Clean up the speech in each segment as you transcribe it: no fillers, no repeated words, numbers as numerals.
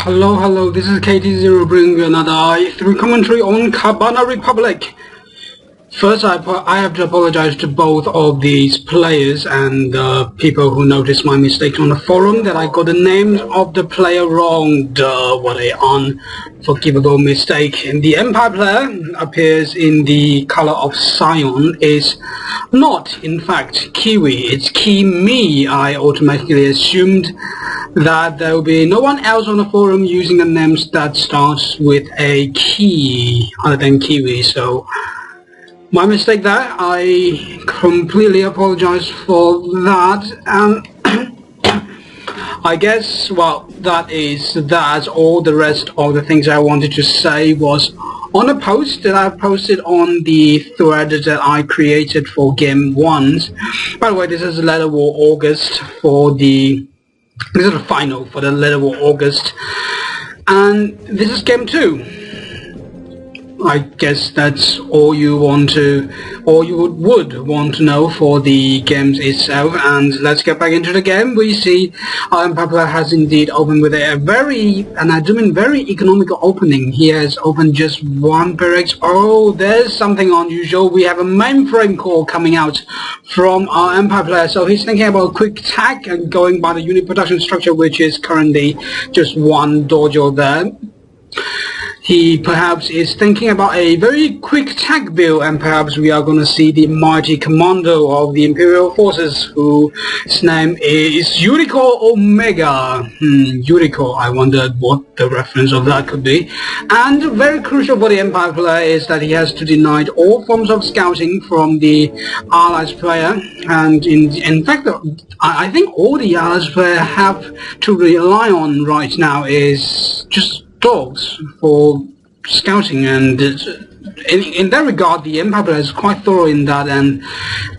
Hello, this is KT0 bringing you another i3 commentary on Cabana Republic. First, I have to apologize to both of these players and people who noticed my mistake on the forum that I got the names of the player wrong. What a unforgivable mistake. And the Empire player appears in the color of cyan is not, in fact, Kiwi. It's Kimi. I automatically assumed that there will be no one else on the forum using a name that starts with a key other than Kiwi, so my mistake there. I completely apologize for that, and I guess, well, that's all. The rest of the things I wanted to say was on a post that I posted on the thread that I created for Game 1. By the way, this is Letter War August for the... This is the final for the Letter War August, and this is Game 2. I guess that's all you want to, or you would want to know for the games itself. And let's get back into the game. We see Empire has indeed opened with a very, and I do mean very economical opening. He has opened just one barracks. Oh, there's something unusual. We have a mainframe core coming out from our Empire player. So he's thinking about a quick tack and going by the unit production structure, which is currently just one dojo there. He perhaps is thinking about a very quick tag build, and perhaps we are going to see the mighty commando of the Imperial Forces, whose name is Yuriko Omega. Yuriko, I wondered what the reference of that could be. And very crucial for the Empire player is that he has to deny all forms of scouting from the Allies player, and in fact, I think all the Allies player have to rely on right now is just dogs for scouting, and in that regard the Empire player is quite thorough in that, and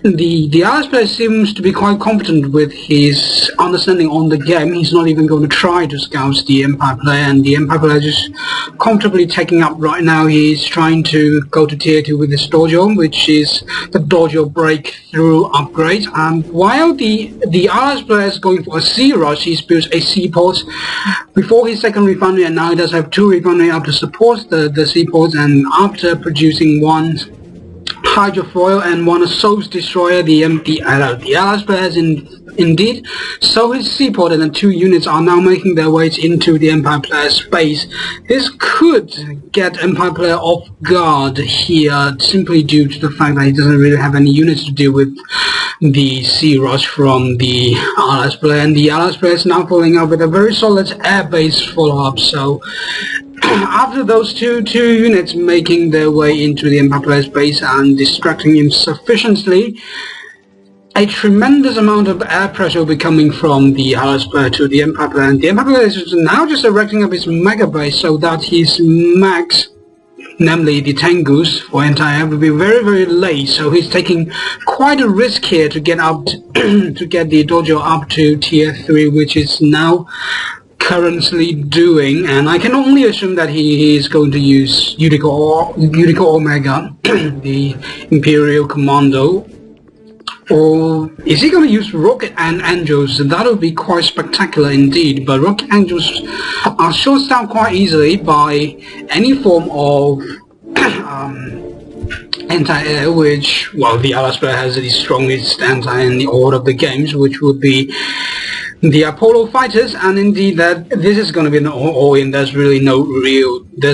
the Allies player seems to be quite confident with his understanding on the game. He's not even going to try to scout the Empire player, and the Empire player is just comfortably taking up right now. He's trying to go to tier 2 with his dojo, which is the dojo breakthrough upgrade, and while the Allies player is going for a sea rush, he's built a seaport before his second refinery, and now he does have 2 refinery up to support the seaports, and after producing one hydrofoil and one assault destroyer, the Allies player has indeed so his seaport, and the 2 units are now making their way into the Empire player's space. This could get Empire player off guard here, simply due to the fact that he doesn't really have any units to deal with the sea rush from the Allies player, and the Allies player is now following up with a very solid air base follow-up. So after those two units making their way into the Empire player's base and distracting him sufficiently, a tremendous amount of air pressure will be coming from the Allies player to the Empire player, and the Empire player is now just erecting up his mega base so that his max, namely the Tengus for anti-air, will be very late. So he's taking quite a risk here to get up to get the dojo up to tier 3, which is now currently doing, and I can only assume that he is going to use Yuriko Omega, the Imperial Commando. Or is he going to use Rocket and Angels? That would be quite spectacular indeed, but Rocket Angels are shot down quite easily by any form of anti-air, which, well, the Allies player has the strongest anti in the order of the games, which would be the Apollo fighters, and indeed that this is going to be an all-in. There's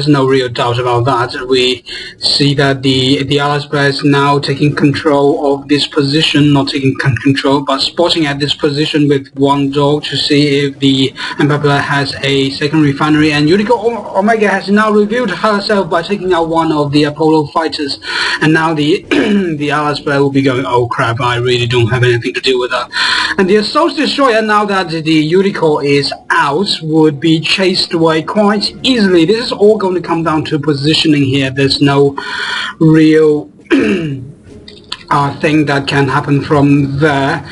no real doubt about that. We see that the Allies player is now taking control of this position, not taking control, but spotting at this position with one dog to see if the Empire player has a second refinery, and Yuriko Omega has now revealed herself by taking out one of the Apollo fighters, and now the the Allies player will be going, oh crap, I really don't have anything to do with that. And the assault destroyer, now that the Yuriko is out, would be chased away quite easily. This is all going to come down to positioning here. There's no real thing that can happen from there.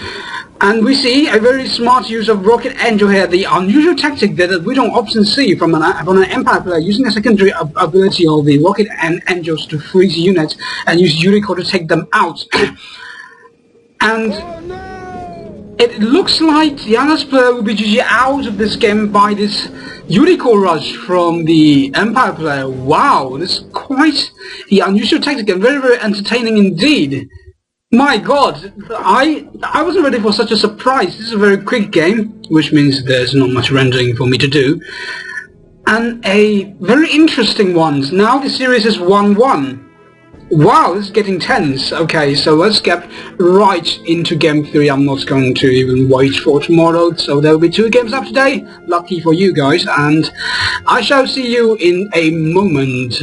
And we see a very smart use of Rocket Angel here, the unusual tactic that we don't often see from an Empire player, using a secondary ability of the Rocket Angels to freeze units and use Yuriko to take them out. And it looks like the other player will be GG out of this game by this Unicorn Rush from the Empire player. Wow, this is quite the unusual tactic and very, very entertaining indeed. My god, I wasn't ready for such a surprise. This is a very quick game, which means there's not much rendering for me to do. And a very interesting one. Now the series is 1-1. Wow, this is getting tense. Okay, so let's get right into game 3. I'm not going to even wait for tomorrow, so there will be 2 games up today. Lucky for you guys, and I shall see you in a moment.